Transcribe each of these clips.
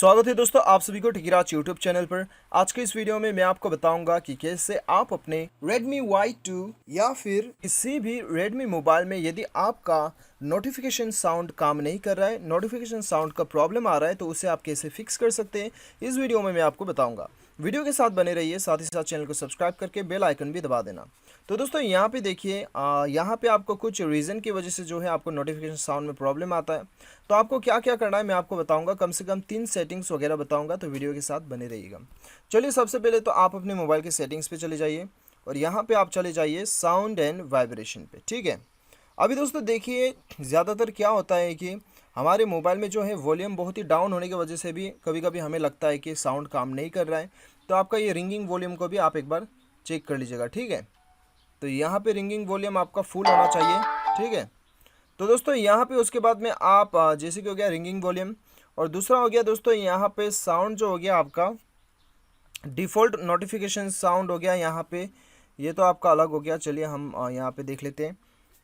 स्वागत है दोस्तों आप सभी को टिकिराज यूट्यूब चैनल पर। आज के इस वीडियो में मैं आपको बताऊंगा कि कैसे आप अपने Redmi Y2 या फिर किसी भी Redmi मोबाइल में यदि आपका नोटिफिकेशन साउंड काम नहीं कर रहा है, नोटिफिकेशन साउंड का प्रॉब्लम आ रहा है, तो उसे आप कैसे फिक्स कर सकते हैं इस वीडियो में मैं आपको बताऊंगा। वीडियो के साथ बने रहिए, साथ ही साथ चैनल को सब्सक्राइब करके बेल आइकन भी दबा देना। तो दोस्तों यहाँ पे देखिए, यहाँ पे आपको कुछ रीज़न की वजह से जो है आपको नोटिफिकेशन साउंड में प्रॉब्लम आता है। तो आपको क्या क्या करना है मैं आपको बताऊंगा, कम से कम 3 सेटिंग्स वगैरह बताऊंगा, तो वीडियो के साथ बने रहिएगा। चलिए सबसे पहले तो आप अपने मोबाइल के सेटिंग्स पे चले जाइए और यहाँ पे आप चले जाइए साउंड एंड वाइब्रेशन पे। ठीक है, अभी दोस्तों देखिए ज़्यादातर क्या होता है कि हमारे मोबाइल में जो है वॉल्यूम बहुत ही डाउन होने की वजह से भी कभी कभी हमें लगता है कि साउंड काम नहीं कर रहा है। तो आपका ये रिंगिंग वॉल्यूम को भी आप एक बार चेक कर लीजिएगा। ठीक है, तो यहाँ पे रिंगिंग वॉल्यूम आपका फुल होना चाहिए। ठीक है, तो दोस्तों यहाँ पे उसके बाद में आप जैसे कि हो गया रिंगिंग वॉल्यूम, और दूसरा हो गया दोस्तों यहाँ पे साउंड जो हो गया आपका डिफ़ॉल्ट नोटिफिकेशन साउंड हो गया यहाँ पे, ये तो आपका अलग हो गया। चलिए हम यहाँ पे देख लेते हैं।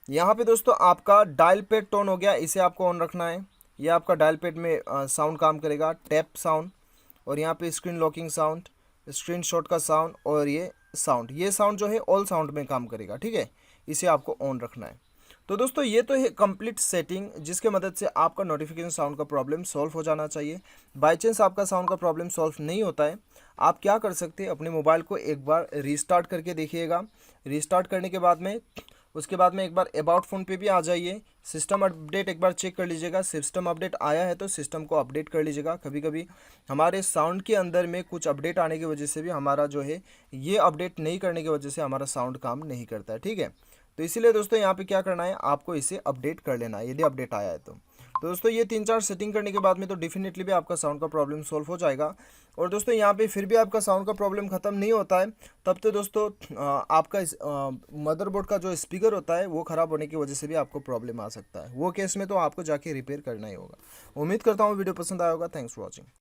यहाँ पे दोस्तों आपका डायल पैड टोन हो गया, इसे आपको ऑन रखना है। ये आपका डायल पैड में साउंड काम करेगा, टैप साउंड, और यहाँ पे screen locking sound, screen shot का साउंड, और ये साउंड जो है ऑल साउंड में काम करेगा। ठीक है, इसे आपको ऑन रखना है। तो दोस्तों ये तो है कंप्लीट सेटिंग, जिसके मदद से आपका नोटिफिकेशन साउंड का प्रॉब्लम सॉल्व हो जाना चाहिए। बाय चांस आपका साउंड का प्रॉब्लम सॉल्व नहीं होता है, आप क्या कर सकते हैं, अपने मोबाइल को एक बार रीस्टार्ट करके देखिएगा। रीस्टार्ट करने के बाद में उसके बाद में एक बार अबाउट फ़ोन पे भी आ जाइए, सिस्टम अपडेट एक बार चेक कर लीजिएगा। सिस्टम अपडेट आया है तो सिस्टम को अपडेट कर लीजिएगा। कभी कभी हमारे साउंड के अंदर में कुछ अपडेट आने की वजह से भी हमारा जो है ये अपडेट नहीं करने की वजह से हमारा साउंड काम नहीं करता है। ठीक है, तो इसीलिए दोस्तों यहाँ पे क्या करना है, आपको इसे अपडेट कर लेना है यदि अपडेट आया है तो दोस्तों ये 3-4 सेटिंग करने के बाद में तो डेफिनेटली भी आपका साउंड का प्रॉब्लम सॉल्व हो जाएगा। और दोस्तों यहाँ पे फिर भी आपका साउंड का प्रॉब्लम ख़त्म नहीं होता है, तब तो दोस्तों आपका मदरबोर्ड का जो स्पीकर होता है वो ख़राब होने की वजह से भी आपको प्रॉब्लम आ सकता है। वो केस में तो आपको जाके रिपेयर करना ही होगा। उम्मीद करता हूँ वीडियो पसंद आया होगा। Thanks for watching.